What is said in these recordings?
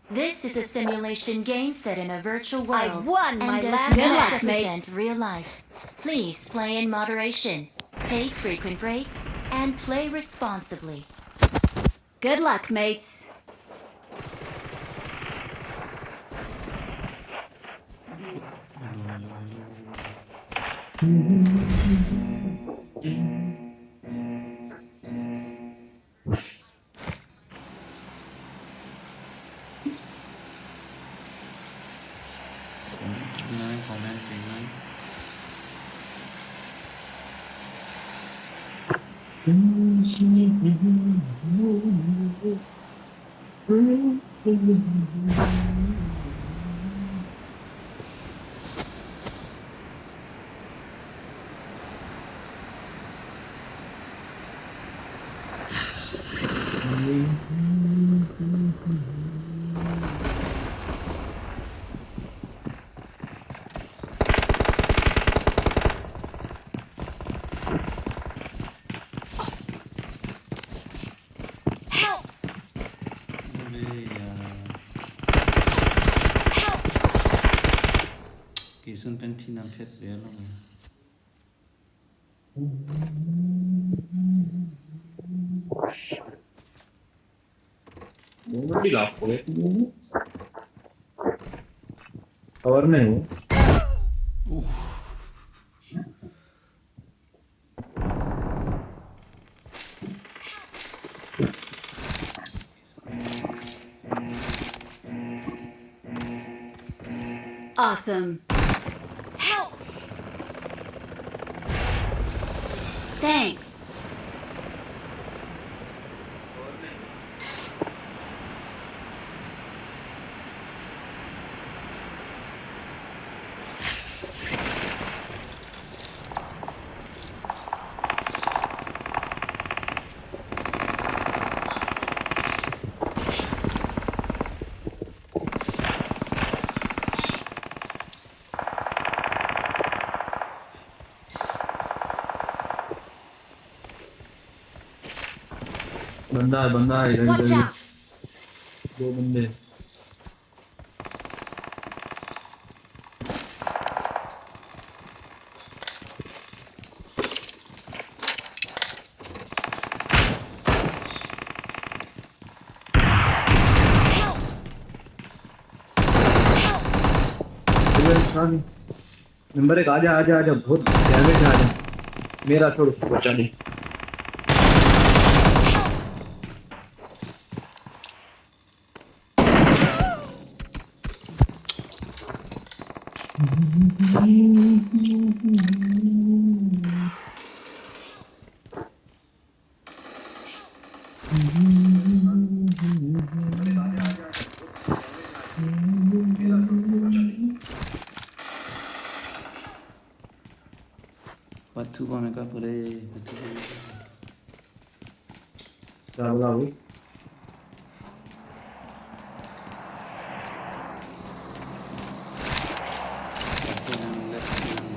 This is a simulation game set in a virtual world. I won my and last does not match, represent mates. real life. Please play in moderation. Take frequent breaks and play responsibly. Good luck, mates. Nói comment thì nói Help! về Help! kỳ xuân bên thi năm phép về luôn rồi. वो भी लाभ हो गए और नहीं हो Awesome. Help! Thanks. बंदा है इधर Watch इधर out! दो बंदे Help! Help! नंबर एक आजा आजा आजा बहुत डैमेज आ जा मेरा छोड़ उसको बचा नहीं Batu bang ka pare batu क्या बोला वो batu yang left yang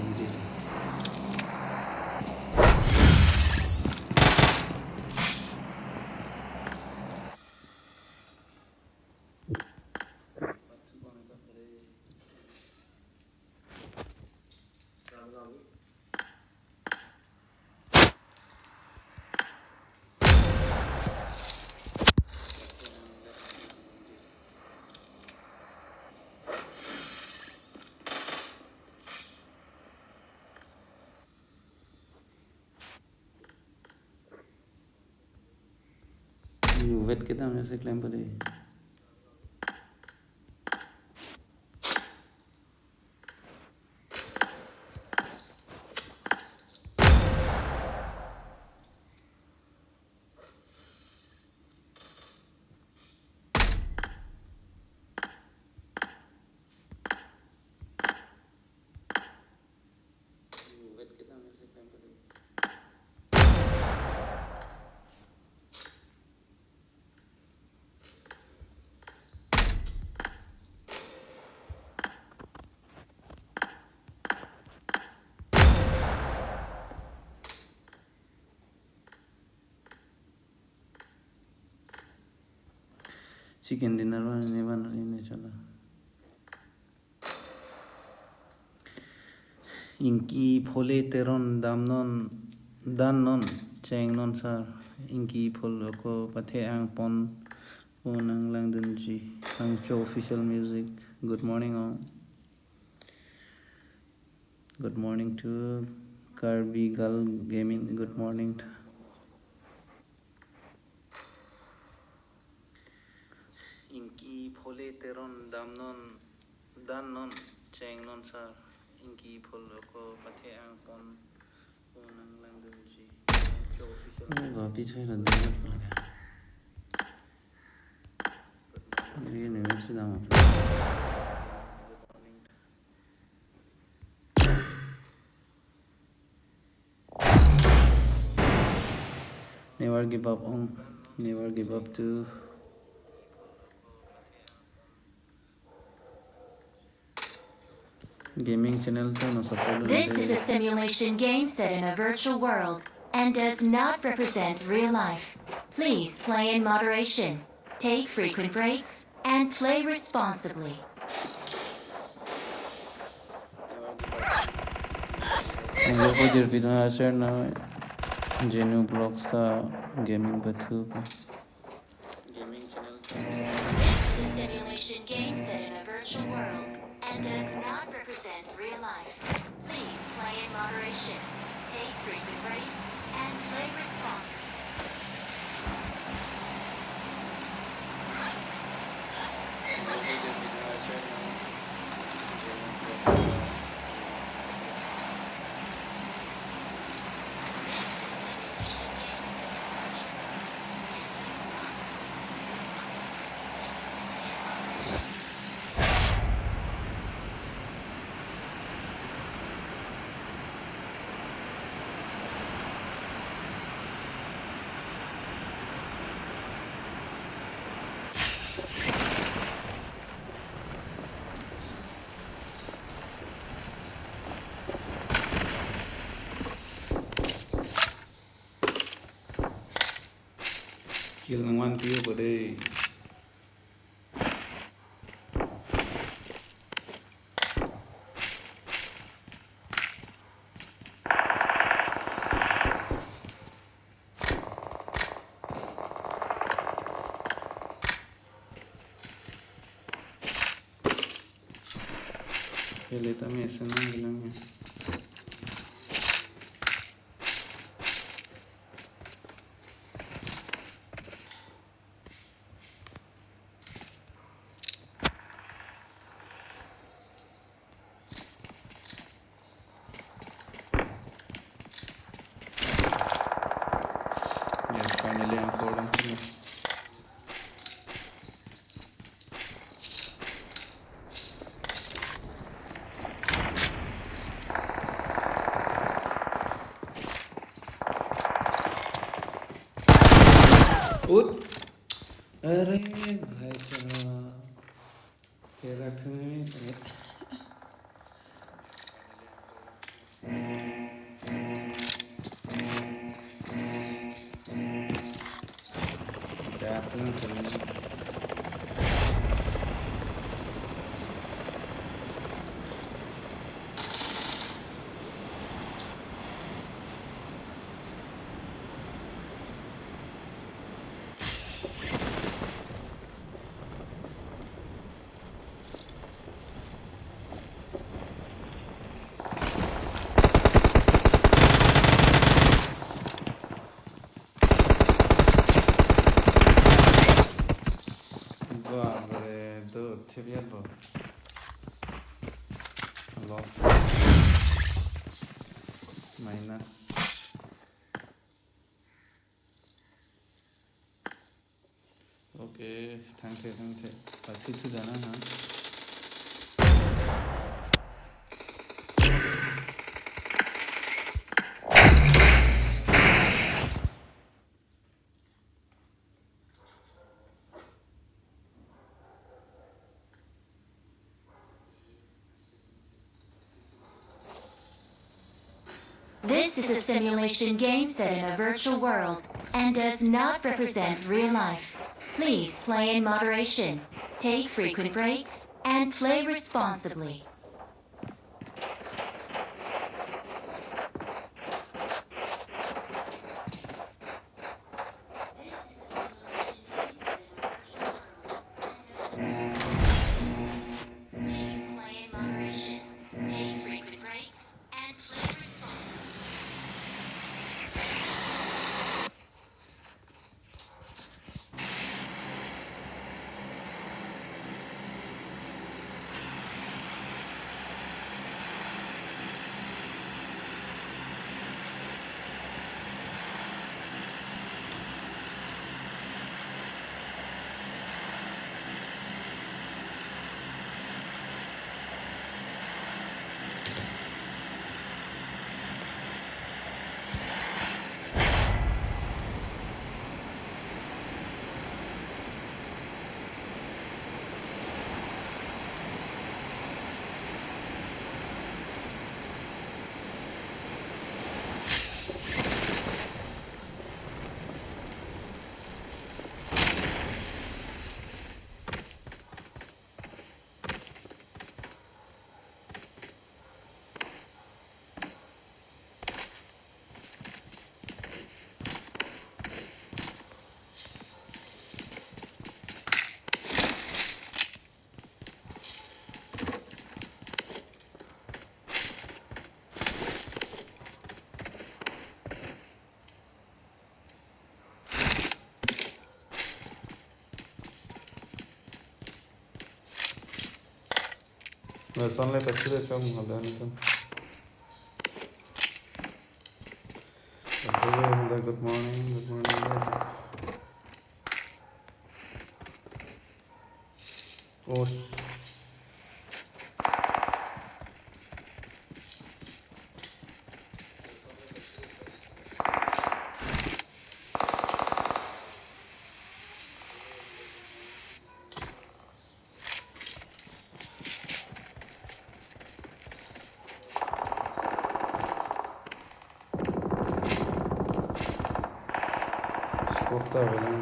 di wet kita masih klaim pare wet kita masih klaim pare chicken dinner नहीं बन रही नहीं चला इंकी फोले तेरन दामनन दानन चेंगनन सर इंकी फोल को पथे आंग पन पोनंग langdunji Hangzhou official music good morning all good morning to Kirby Gull Gaming good morning इंकी फोले तेरन दामनन दानन चेंगनन सर इंकी फोल को पथे आंग पन पोनंग langdunji Hangzhou official गापी छैन देख्न पर्ला ये नहीं से दाम never give up on never give up to gaming channel to support This is a simulation game set in a virtual world and does not represent real life. Please play in moderation, take frequent breaks, and play responsibly. हम लोग को जर भी तो ऐसे ना जेन्यू blogs का गेमिंग बथू gaming channel This is a simulation game set in a virtual world and does not represent real life. Please play in moderation, take frequent breaks, and play responsibly. kill ng one kill per day pele también se no bilang yes finally I'm falling through अरे भाई साहब क्या रखने में lost minus okay thank you पति तो जाना है This is a simulation game set in a virtual world and does not represent real life. Please play in moderation, take frequent breaks, and play responsibly. Please play in moderation, take frequent breaks, and play responsibly. Sonle pechide çok mu dönüyorum? Good morning, good morning. Oh. Skopta öyle.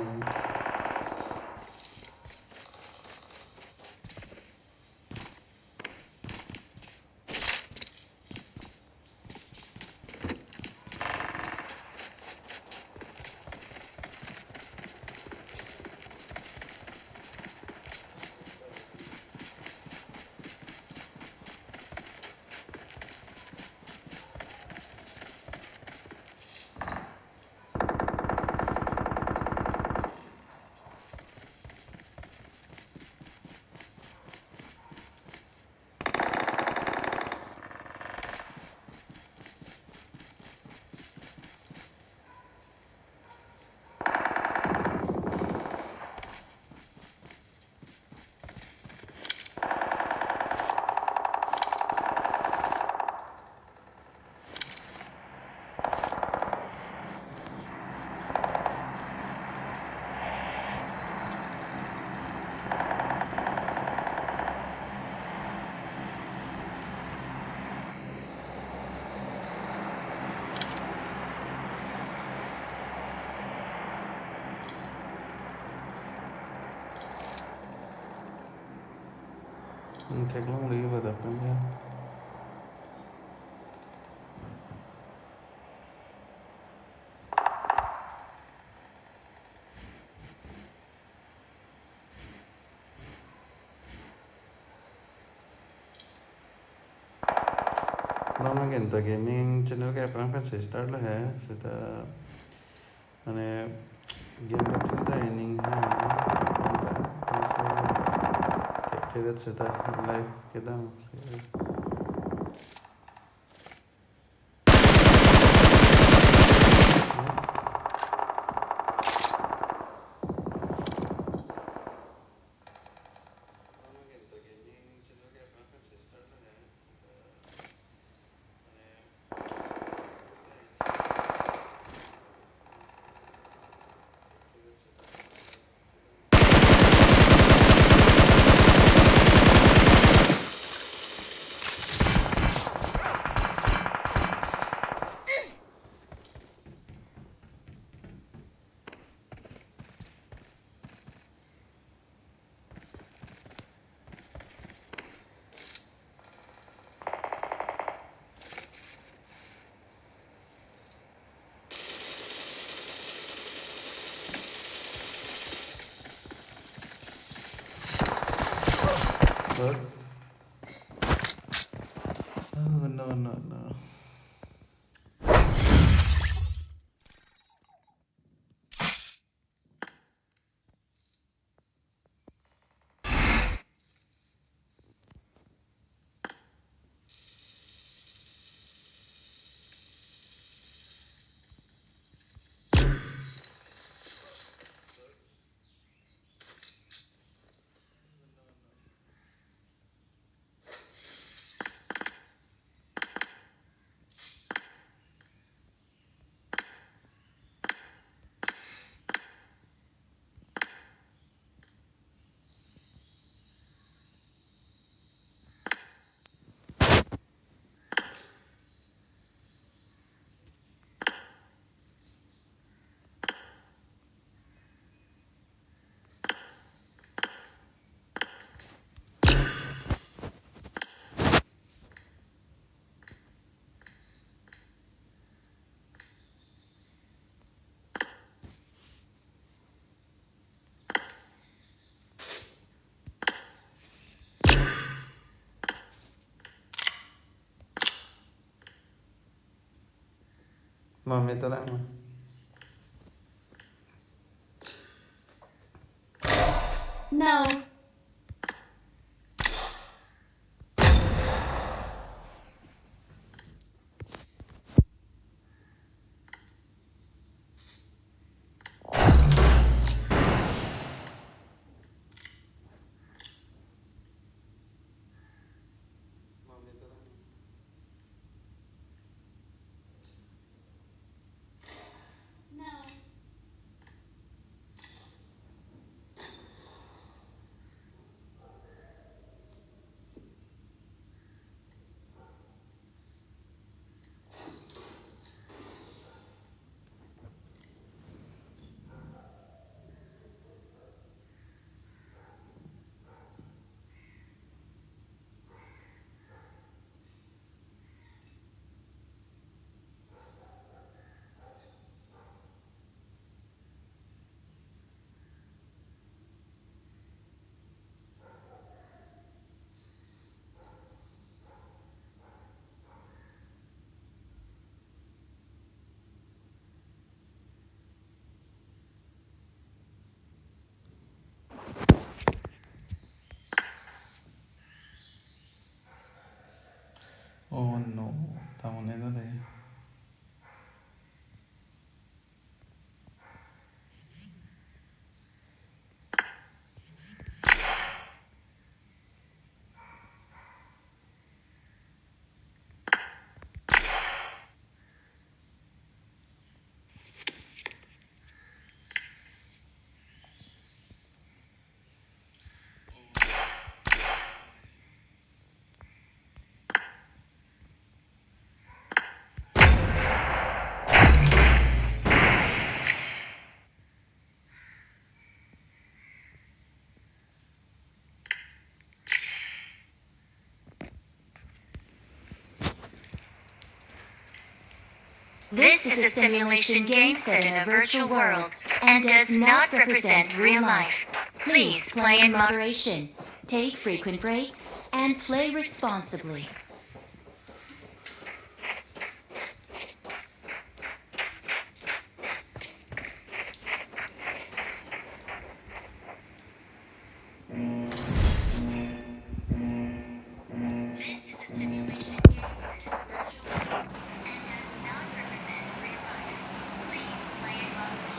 Tekrar lagi pada apa ya? Lama kita gaming channel kayak perang kan start lah ya, kita ane game betul dah ending है kita kita live kita What? Oh, no. Mami terang. No. Oh no, tahun itu deh. This is a simulation game set in a virtual world and does not represent real life. Please play in moderation, Take frequent breaks and play responsibly. This is a simulation game set in a virtual world and does not represent real life. Please play in moderation.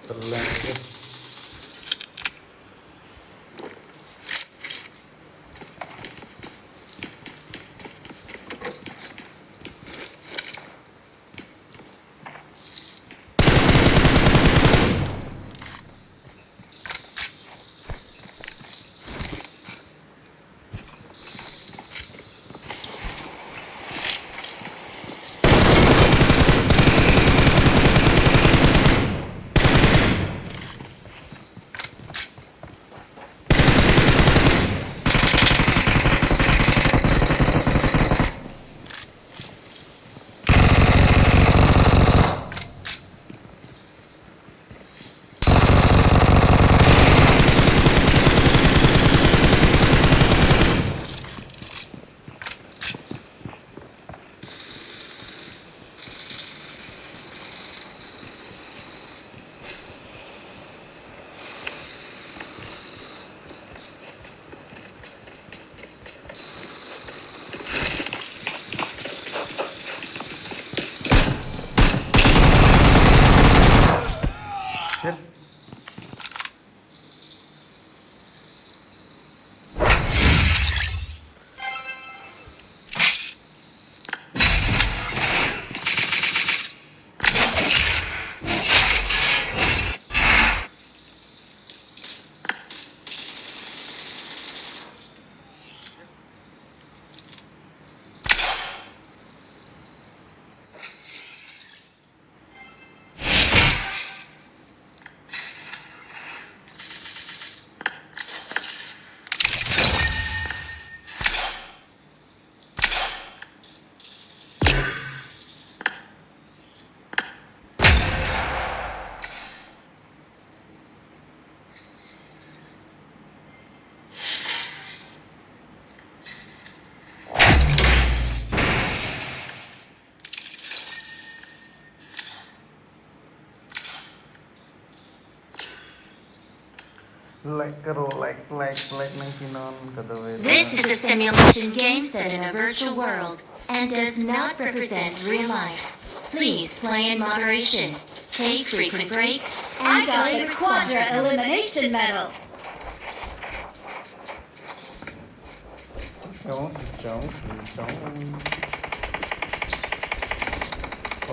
terlalu. Shit. Like karo like nang kinon kadawe. This is a simulation game set in a virtual world and does not represent real life. Please play in moderation, take frequent breaks, I got the Quadra Elimination Medal.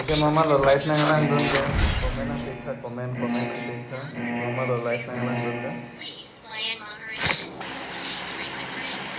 Oke, mama lo live nang lang dun ka. Komen na sikha, komen sikha. Mama lo live nang lang dun ka. Please play in moderation. Take frequent breaks.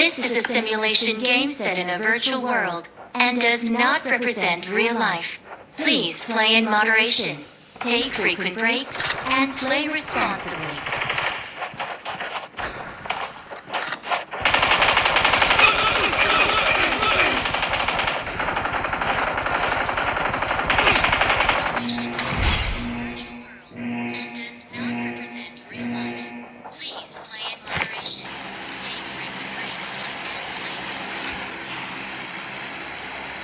This is a simulation game set in a virtual world and does not represent real life. Please play in moderation, take frequent breaks, and play responsibly. And does not represent real life. Please play in moderation, take frequent breaks,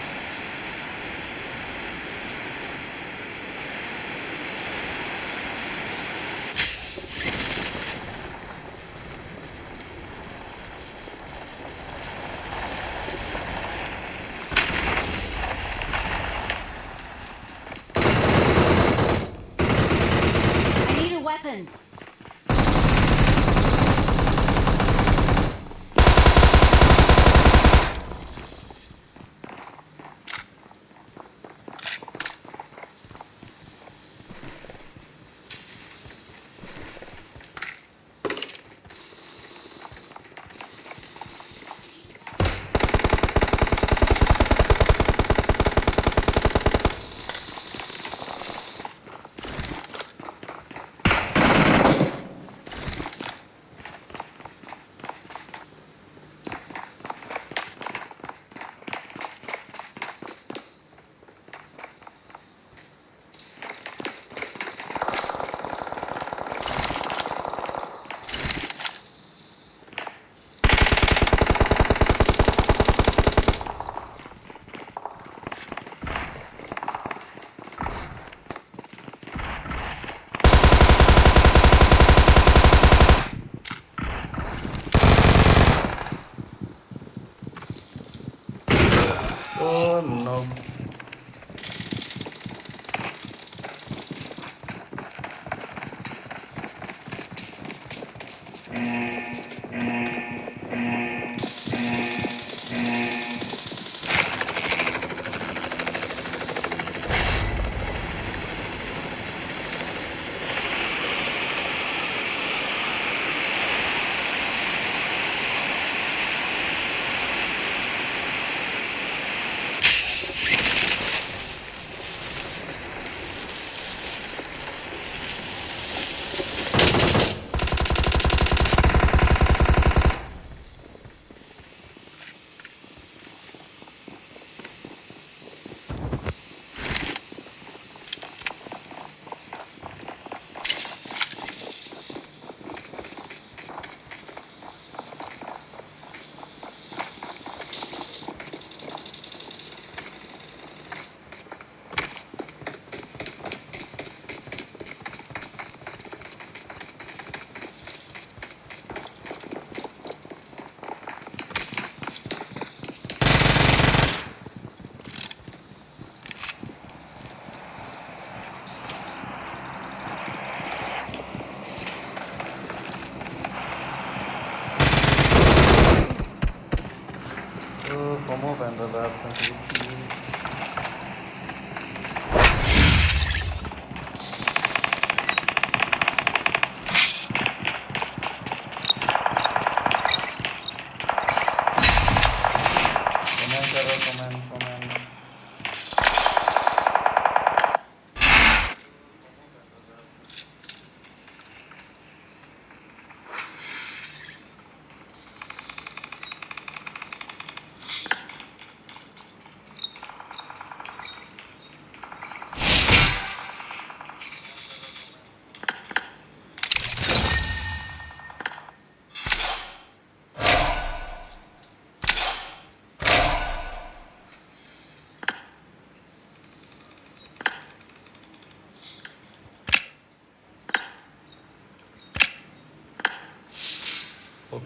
and play. I need a weapon. Oh no. Como vendo lá,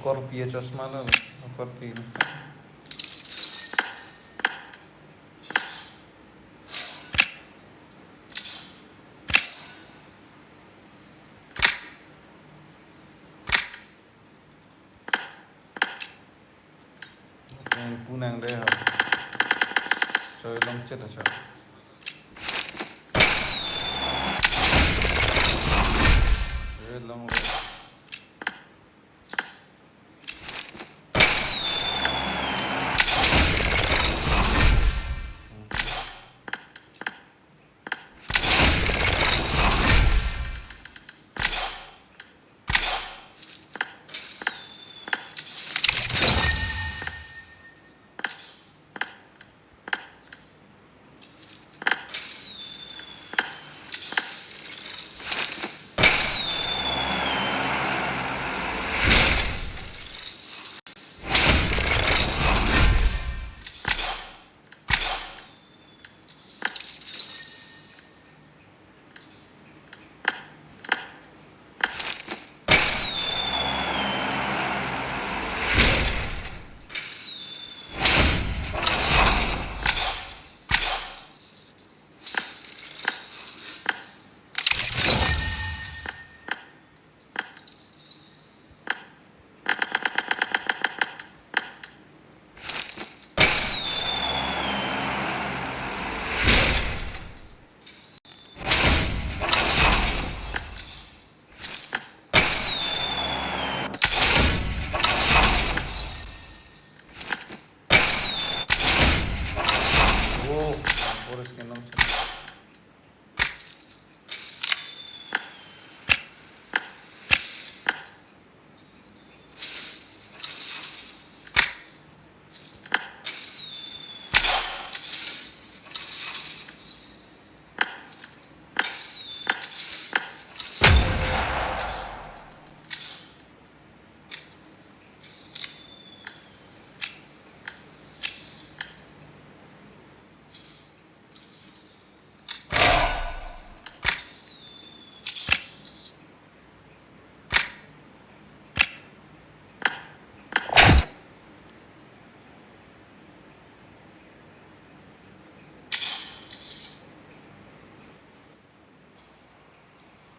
Scorpio चश्मा लो Scorpio punang deh, coy long chat aja. long way.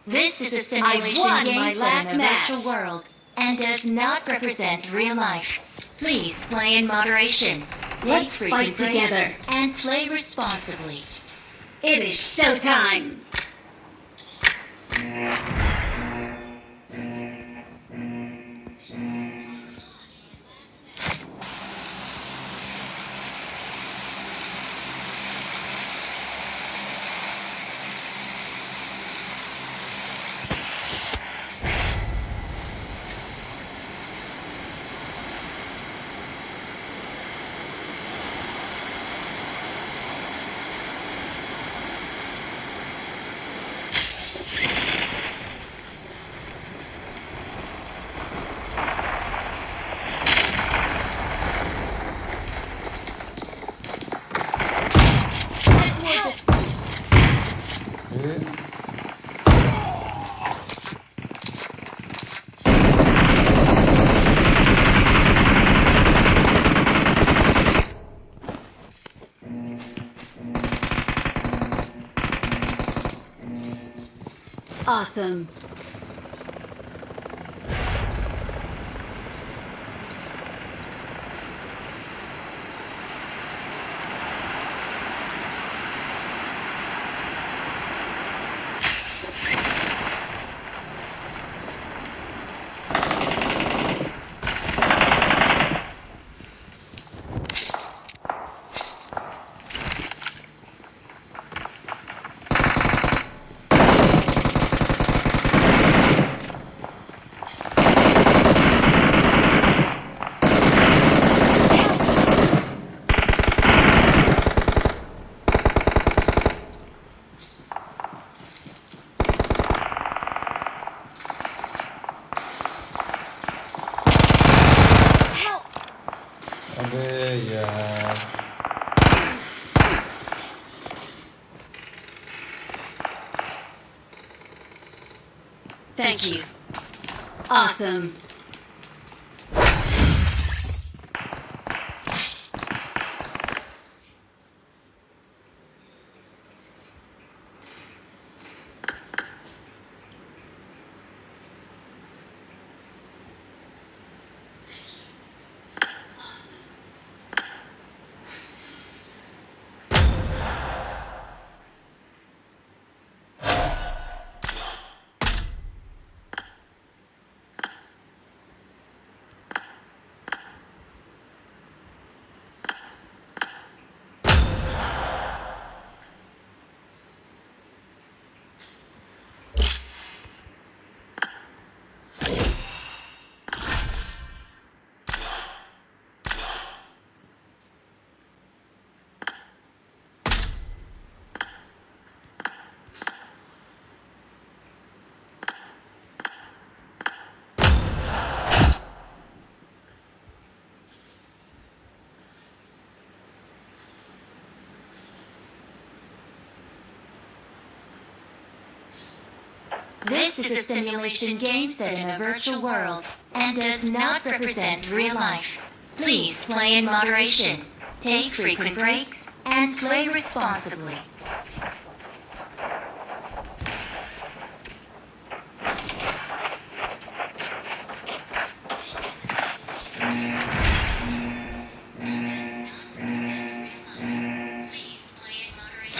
This is a simulation won game my set last in a match. virtual world and does not represent real life. Please play in moderation. Let's Take fight frequent breaks together. and play responsibly. It is showtime. Awesome. अबे यार Thank you. Awesome. This is a simulation game set in a virtual world and does not represent real life. Please play in moderation, take frequent breaks, and play responsibly. Please play in moderation.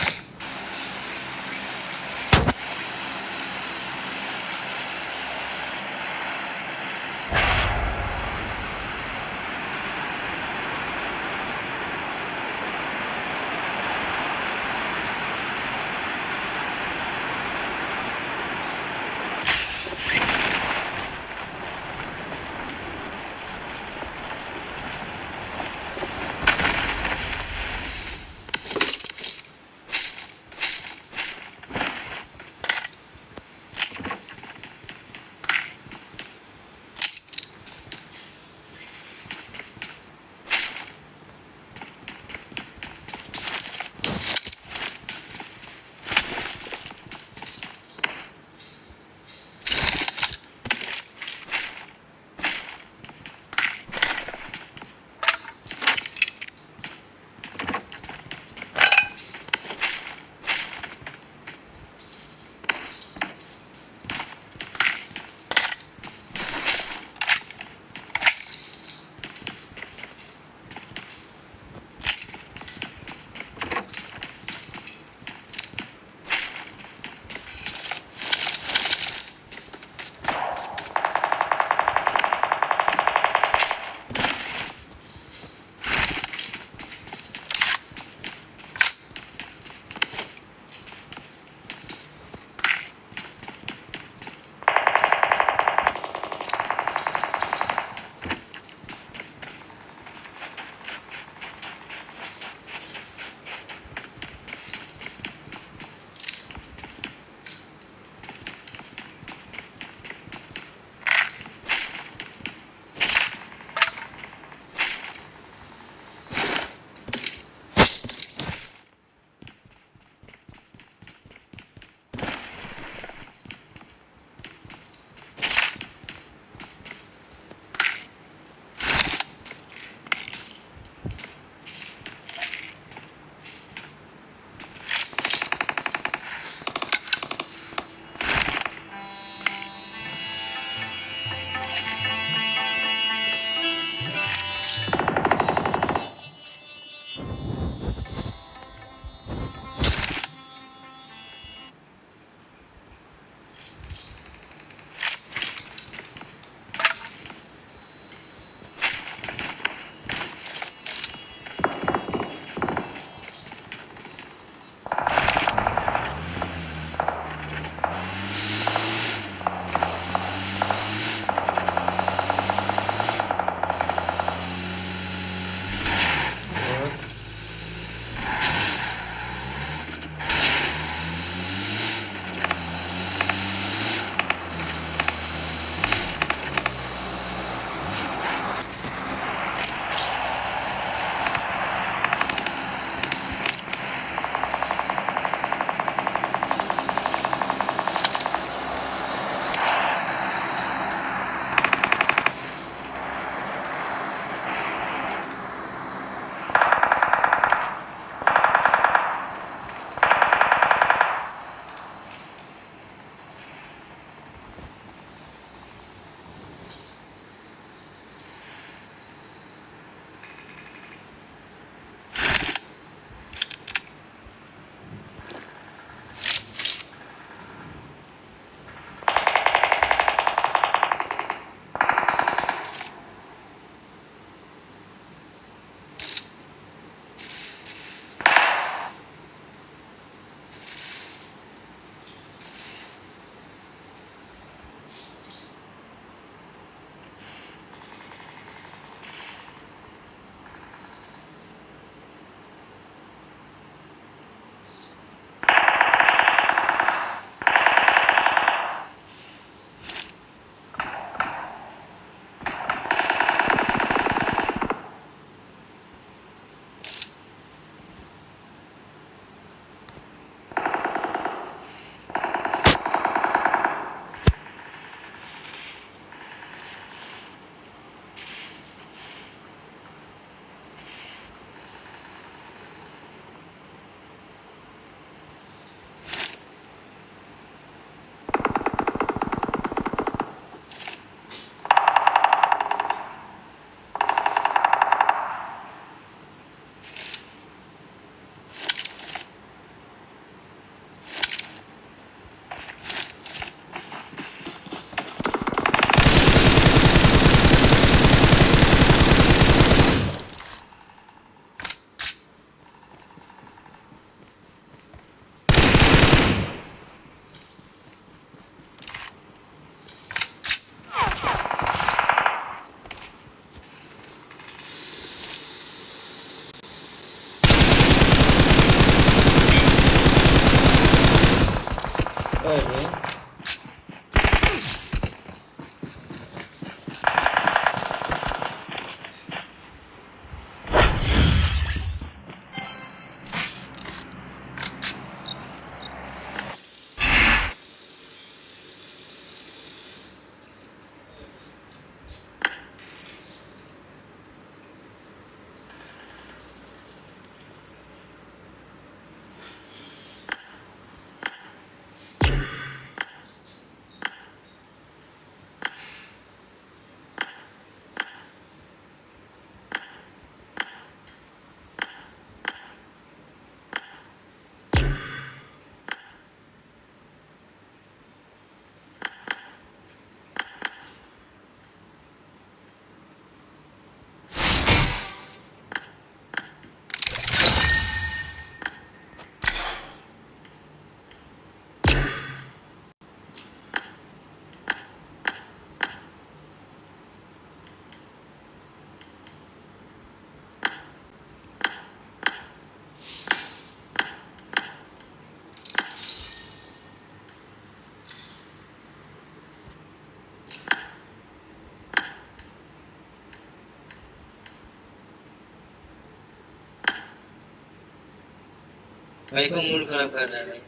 भाई को mood खराब कर रहा है भाई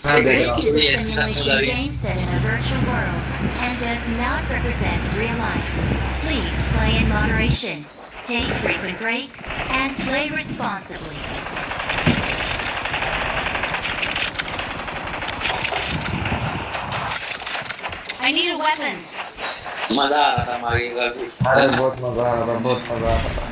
This is a simulation game set in a virtual world and does not represent real life. Please play in moderation, take frequent breaks, and play responsibly. I need a weapon. मजा आ रहा था हमारी बार अरे बहुत मजा आ रहा था